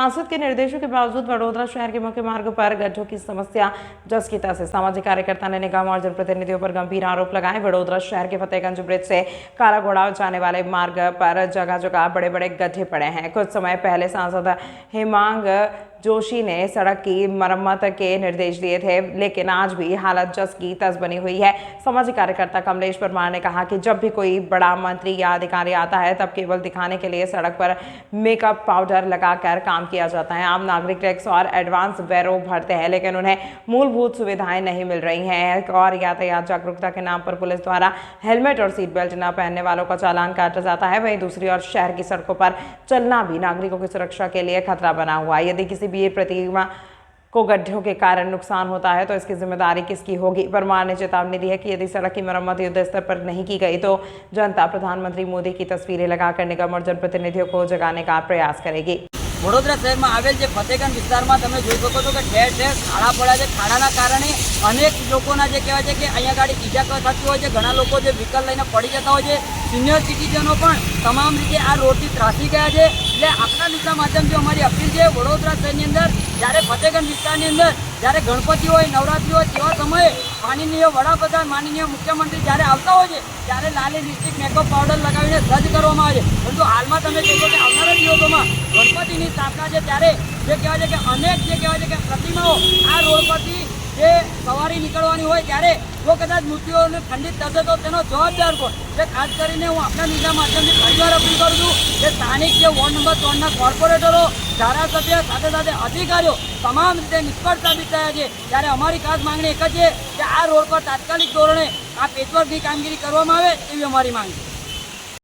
सांसद के निर्देशों के बावजूद वडोदरा शहर के मुख्य मार्ग पर गड्ढों की समस्या जस की तस है। सामाजिक कार्यकर्ता ने निगम और जनप्रतिनिधियों पर गंभीर आरोप लगाए। वडोदरा शहर के फतेहगंज ब्रिज से कालाघोड़ा जाने वाले मार्ग पर जगह जगह बड़े बड़े गड्ढे पड़े हैं। कुछ समय पहले सांसद हेमांग जोशी ने सड़क की मरम्मत के निर्देश दिए थे, लेकिन आज भी हालत जस की तस बनी हुई है। सामाजिक कार्यकर्ता कमलेश परमार ने कहा कि जब भी कोई बड़ा मंत्री या अधिकारी आता है तब केवल दिखाने के लिए सड़क पर मेकअप पाउडर लगाकर काम किया जाता है। आम नागरिक टैक्स और एडवांस वेरो भरते हैं, लेकिन उन्हें मूलभूत सुविधाएं नहीं मिल रही हैं और यातायात जागरूकता के नाम पर पुलिस द्वारा हेलमेट और सीट बेल्ट न पहनने वालों का चालान काटा जाता है। वहीं दूसरी ओर शहर की सड़कों पर चलना भी नागरिकों की सुरक्षा के लिए खतरा बना हुआ है। यदि किसी भी प्रतिमा को गड्ढों के कारण नुकसान होता है तो इसकी जिम्मेदारी किसकी होगी? परमार ने चेतावनी दी है कि यदि सड़क की मरम्मत युद्ध स्तर पर नहीं की गई तो जनता प्रधानमंत्री मोदी की तस्वीरें लगाकर निगम और जनप्रतिनिधियों को जगाने का प्रयास करेगी। वडोदरा शहर में आवेल जे फतेहगंज विस्तार में तमे जोई शको छो के ठेर ठेर खाड़ा पड़ा है। खाड़ाना कारणे अनेक लोकोना जे कहेवाय छे के अहींया गाड़ी ईजा थती होय छे। घणा लोको जे व्हीकल लईने पड़ी जता होय छे। सीनियर सिटीजनो पण तमाम रीते आ रोडथी त्रासी गया छे। એટલે આપણા લીધા માધ્યમથી અમારી अपील છે વડોદરા શહેરની અંદર જ્યારે ફતેહગંજ વિસ્તારની અંદર જ્યારે ગણપતિ હોય નવરાત્રી હોય તેવા સમયે માનનીય વડાપ્રધાન માનનીય મુખ્યમંત્રી જ્યારે આવતા હોય છે ત્યારે લાલી લિપસ્ટિક મેકઅપ પાવડર લગાવીને સજ્જ કરવામાં આવે છે। પરંતુ હાલમાં તમે જોશો કે આવનારા દિવસોમાં ગણપતિની સ્થાપના છે ત્યારે જે કહેવાય છે કે અનેક જે કહેવાય છે કે પ્રતિમાઓ આ રોડ પરથી જે સવારી નીકળવાની હોય ત્યારે જો કદાચ મૃત્યુઓને ખંડિત થશે તો તેનો જવાબદાર કોણ? એટલે ખાસ કરીને હું આપણા લીધા માધ્યમથી ફરીવાર અપીલ કરું છું કે સ્થાનિક જે વોર્ડ નંબર 3ના કોર્પોરેટરો ધારાસભ્ય સાથે સાથે અધિકારીઓ તમામ રીતે નિષ્ફળ સાબિત થયા છે। ત્યારે અમારી ખાસ માંગણી એક જ છે કે આ રોડ પર તાત્કાલિક ધોરણે આ પેચવર્કની કામગીરી કરવામાં આવે એવી અમારી માંગ છે।